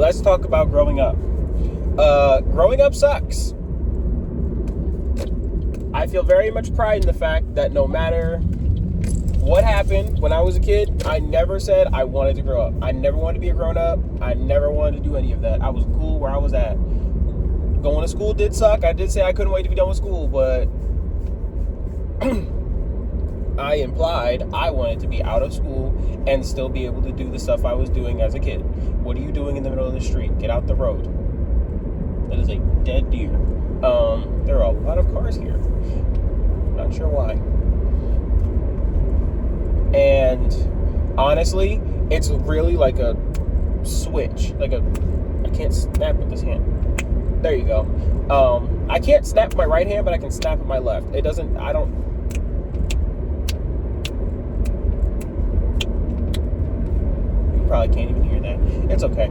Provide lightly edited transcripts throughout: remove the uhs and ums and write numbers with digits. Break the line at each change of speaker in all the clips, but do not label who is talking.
let's talk about growing up. Growing up sucks. I feel very much pride in the fact that no matter what happened when I was a kid, I never said I wanted to grow up. I never wanted to be a grown-up. I never wanted to do any of that. I was cool where I was at. Going to school did suck. I did say I couldn't wait to be done with school, but I implied I wanted to be out of school and still be able to do the stuff I was doing as a kid. What are you doing in the middle of the street? Get out the road. That is a dead deer. There are a lot of cars here. Not sure why. And honestly, it's really like a switch. I can't snap with this hand. There you go. I can't snap with my right hand, but I can snap with my left. You probably can't even hear that. It's okay.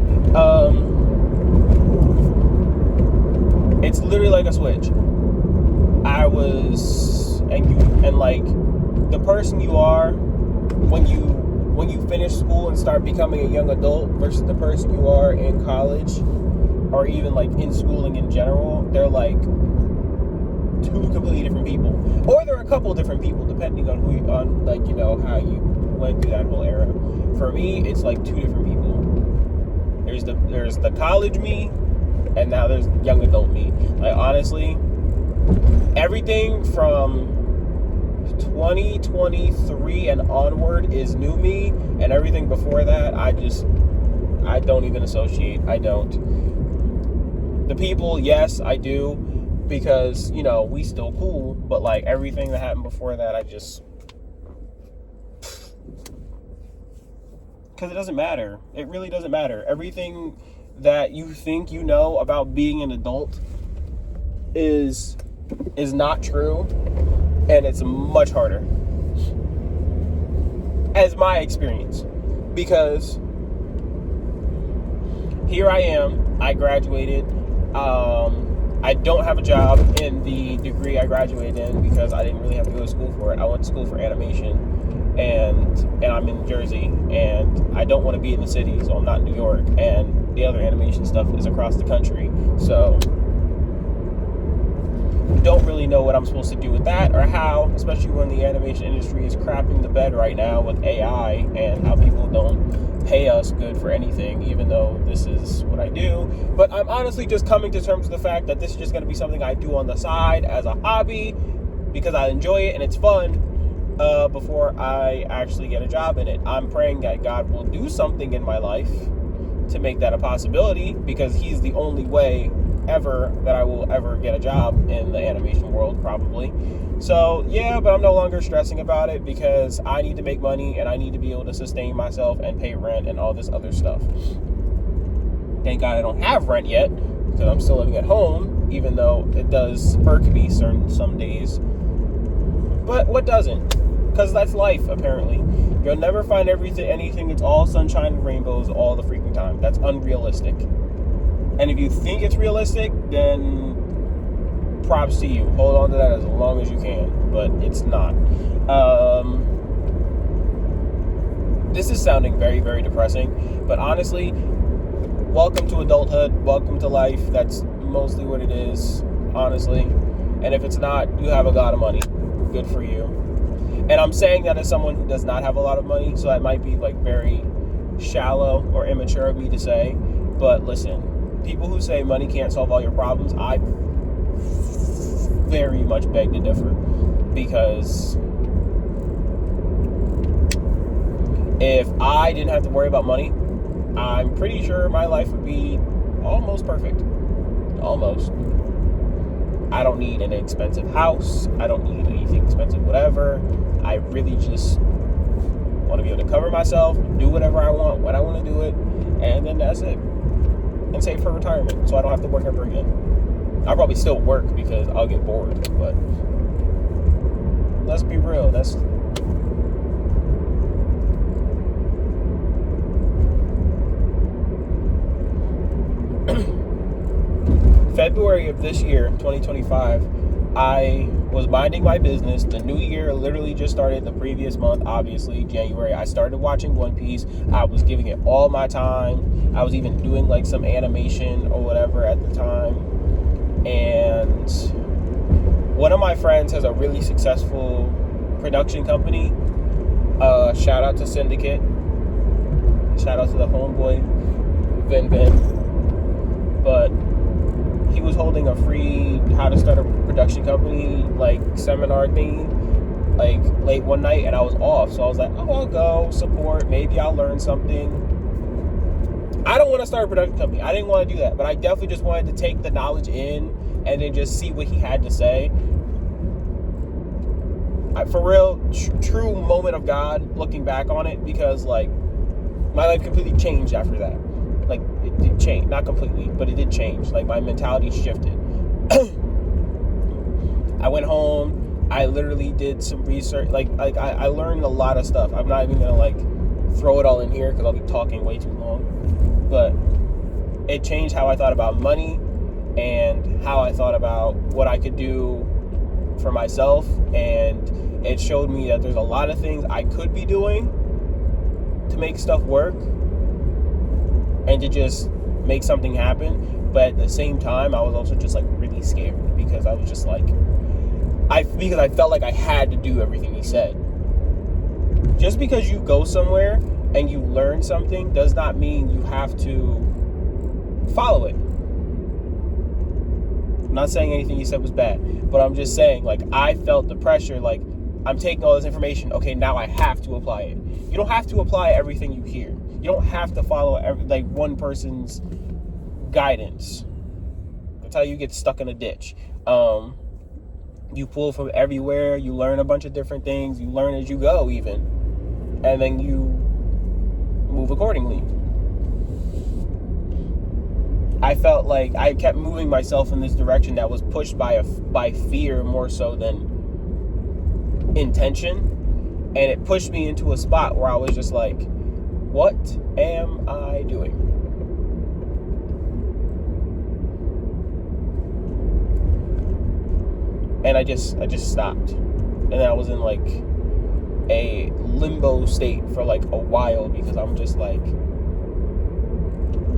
It's literally like a switch. And like the person you are when you finish school and start becoming a young adult versus the person you are in college or even like in schooling in general, they're like two completely different people. Or they're a couple different people depending on how you went through that whole era. For me, it's like two different people. There's the college me, and now there's young adult me. Like honestly, everything from 2023 and onward is new me, and everything before that I don't even associate. I don't. The people, yes, I do, because we still cool, but like everything that happened before that, because it doesn't matter. It really doesn't matter. Everything that you think you know about being an adult is not true, and it's much harder, as my experience, because here I am. I graduated. I don't have a job in the degree I graduated in because I didn't really have to go to school for it. I went to school for animation, and I'm in Jersey, and I don't want to be in the city, so I'm not in New York, and the other animation stuff is across the country, so don't really know what I'm supposed to do with that or how, especially when the animation industry is crapping the bed right now with AI and how people don't pay us good for anything, even though this is what I do. But I'm honestly just coming to terms with the fact that this is just going to be something I do on the side as a hobby because I enjoy it and it's fun before I actually get a job in it. I'm praying that God will do something in my life to make that a possibility, because he's the only way ever that I will ever get a job in the animation world, probably. So yeah, but I'm no longer stressing about it because I need to make money and I need to be able to sustain myself and pay rent and all this other stuff. Thank God I don't have rent yet because I'm still living at home, even though it does irk me some days. But what doesn't? Because that's life, apparently. You'll never find anything it's all sunshine and rainbows all the freaking time. That's unrealistic. And if you think it's realistic, then props to you. Hold on to that as long as you can, but it's not. This is sounding very, very depressing, but honestly, welcome to adulthood, welcome to life. That's mostly what it is, honestly. And if it's not, you have a lot of money. Good for you. And I'm saying that as someone who does not have a lot of money, so that might be like very shallow or immature of me to say, but listen, people who say money can't solve all your problems, I very much beg to differ, because if I didn't have to worry about money, I'm pretty sure my life would be almost perfect. Almost. I don't need an expensive house. I don't need anything expensive, whatever. I really just want to be able to cover myself, do whatever I want, when I want to do it, and then that's it. And save for retirement, so I don't have to work ever again. I'll probably still work because I'll get bored, but let's be real. That's February of this year, 2025, I was minding my business. The new year literally just started the previous month, obviously, January. I started watching One Piece. I was giving it all my time. I was even doing like some animation or whatever at the time. And one of my friends has a really successful production company. Shout out to Syndicate. Shout out to the homeboy, Vin. But he was holding a free how to start a production company like seminar thingy like late one night, and I was off, so I was like, oh, I'll go support, maybe I'll learn something. I don't want to start a production company, I didn't want to do that, but I definitely just wanted to take the knowledge in and then just see what he had to say. For real, true moment of God looking back on it, because like my life completely changed after that. Like it did change, not completely, but it did change. Like my mentality shifted. I went home, I literally did some research. Like I learned a lot of stuff. I'm not even gonna like throw it all in here because I'll be talking way too long. But it changed how I thought about money and how I thought about what I could do for myself, and it showed me that there's a lot of things I could be doing to make stuff work and to just make something happen. But at the same time, I was also just like really scared, because I was just like, because I felt like I had to do everything he said. Just because you go somewhere and you learn something does not mean you have to follow it. I'm not saying anything he said was bad, but I'm just saying, like, I felt the pressure, like, I'm taking all this information, okay, now I have to apply it. You don't have to apply everything you hear. You don't have to follow one person's guidance. That's how you get stuck in a ditch. You pull from everywhere, you learn a bunch of different things, you learn as you go even, and then you move accordingly. I felt like I kept moving myself in this direction that was pushed by fear more so than intention, and it pushed me into a spot where I was just like, what am I doing? And I just stopped, and then I was in like a limbo state for like a while, because I'm just like,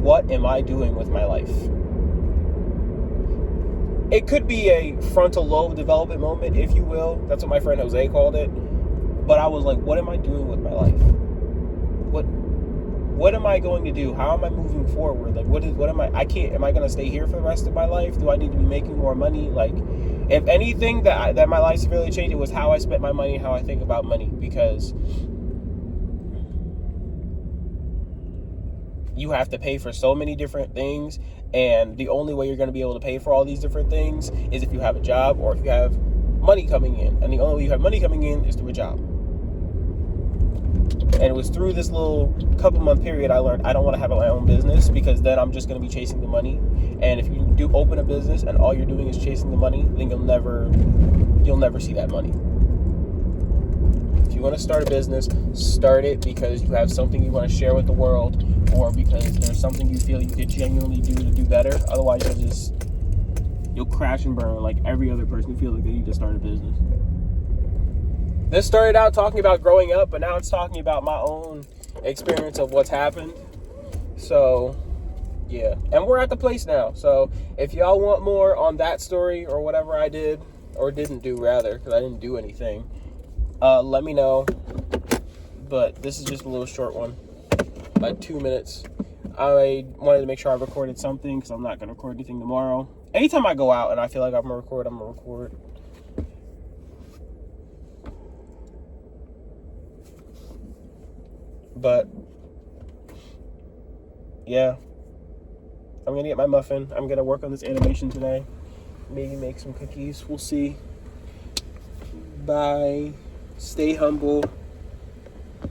what am I doing with my life? It could be a frontal lobe development moment, if you will. That's what my friend Jose called it. But I was like, what am I doing with my life? What am I going to do? How am I moving forward? Like, am I going to stay here for the rest of my life? Do I need to be making more money? Like, if anything that my life severely changed, it was how I spent my money and how I think about money, because you have to pay for so many different things, and the only way you're going to be able to pay for all these different things is if you have a job or if you have money coming in, and the only way you have money coming in is through a job. And it was through this little couple month period I learned I don't want to have my own business, because then I'm just going to be chasing the money. And if you do open a business and all you're doing is chasing the money, then you'll never see that money. If you want to start a business, start it because you have something you want to share with the world, or because there's something you feel you could genuinely do to do better. Otherwise, you'll crash and burn like every other person who feels like they need to start a business. This started out talking about growing up, but now it's talking about my own experience of what's happened. So, yeah. And we're at the place now. So, if y'all want more on that story or whatever I did, or didn't do rather, because I didn't do anything, let me know. But this is just a little short one, like 2 minutes. I wanted to make sure I recorded something, because I'm not going to record anything tomorrow. Anytime I go out and I feel like I'm going to record. But, yeah, I'm going to get my muffin. I'm going to work on this animation today. Maybe make some cookies. We'll see. Bye. Stay humble.